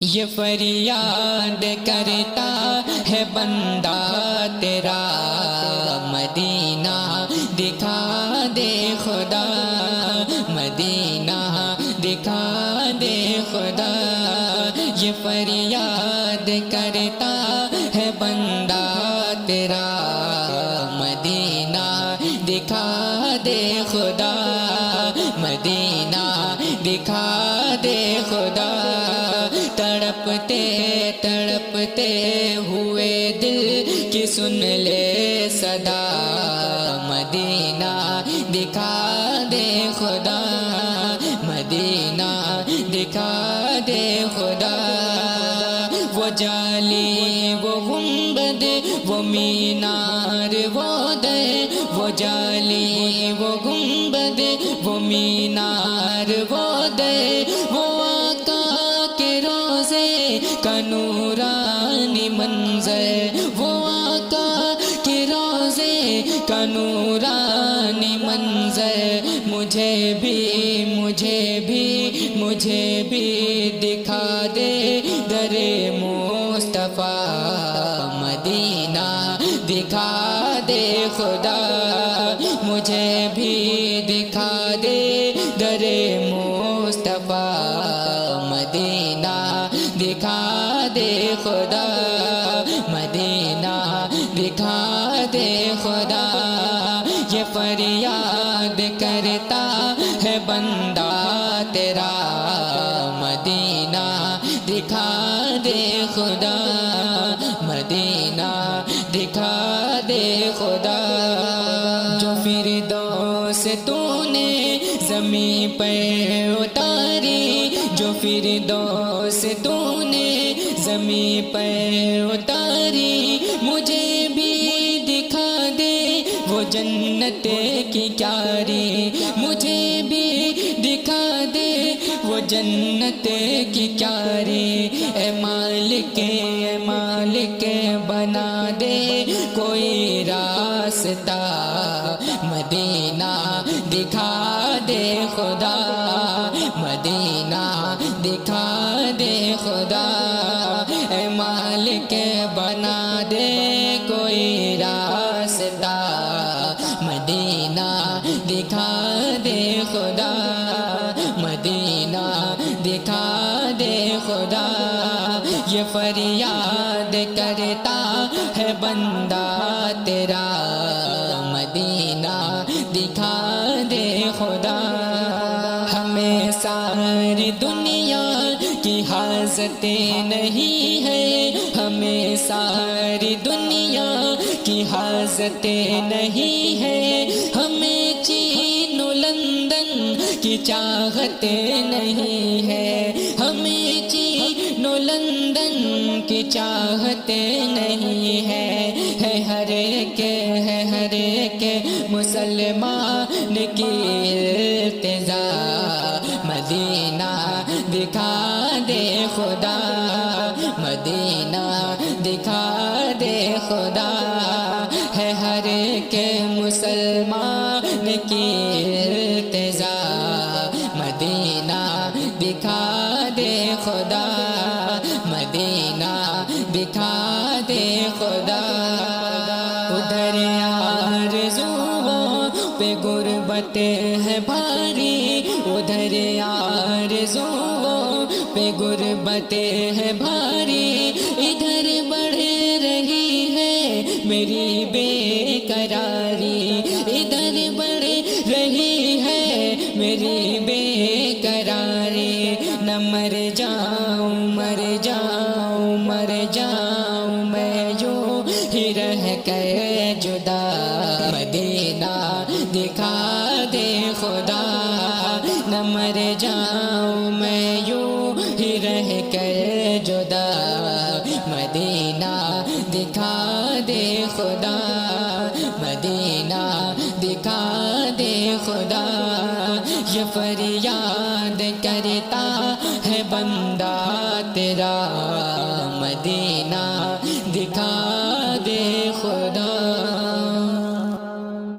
یہ فریاد کرتا ہے بندہ تیرا، مدینہ دکھا دے خدا، مدینہ دکھا دے خدا۔ یہ فریاد کرتا ہے بندہ تیرا، مدینہ دکھا دے خدا، مدینہ دکھا دے خدا۔ تڑپتے تڑپتے ہوئے دل کی سن لے صدا، مدینہ دکھا دے خدا، مدینہ دکھا دے خدا۔ وہ جالی وہ گنبد وہ مینار وہ در، وہ جالی وہ گنبد وہ مینار وہ در، وہ کا نورانی منظر، وہ آقا کے روضے کا نورانی منظر۔ مجھے بھی دکھا دے در مصطفیٰ، مدینہ دکھا دے خدا۔ مجھے بھی دکھا دے در مصطفیٰ، مدینہ دکھا دے خدا، مدینہ دکھا دے خدا۔ یہ فریاد کرتا ہے بندہ تیرا، مدینہ دکھا دے خدا، مدینہ دکھا دے خدا۔ جو فردوس تو نے زمین پر اتاری، جو فردوس تو نے زمین پر اتاری، مجھے بھی دکھا دے وہ جنت کی کیاری، مجھے بھی دکھا دے وہ جنت کی کیاری۔ اے مالک بنا دے کوئی راستہ، مدینہ دکھا دے خدا، مدینہ دکھا دے خدا۔ اے مالک بنا دے کوئی راستہ، مدینہ دکھا دے خدا، مدینہ دکھا دے خدا۔ یہ فریاد کرتا ہے بندہ تیرا، مدینہ دکھا دے خدا۔ ہمیں ساری دنیا کی حاجت نہیں ہے، ہمیں ساری دنیا کی حاجت نہیں ہے، ہمیں چین و لندن کی چاہت نہیں ہے، ہمیں چین و لندن کی چاہت نہیں ہے۔ ہر ایک مسلمان کی ارتضا، مدینہ دکھا دے خدا، مدینہ دکھا دے خدا۔ ہے ہر ایک مسلمان کی ارتضا، مدینہ دکھا دے خدا، مدینہ دکھا دے خدا۔ ادھر آرزوؤں پہ غربت ہے بھاری، ادھر آرزوؤں پہ غربت ہے بھاری، ادھر بڑھ رہی ہے میری بے قراری، ادھر بڑھ رہی ہے میری بے قراری۔ نہ مر جاؤں میں یوں ہی رہ کے جدا، مدینہ دکھا دے خدا۔ نہ مر جاؤں میں یوں ہی رہ کے جدا، مدینہ دکھا دے خدا، مدینہ دکھا دے خدا۔ یہ فریاد کرتا ہے بندہ تیرا، مدینہ دکھا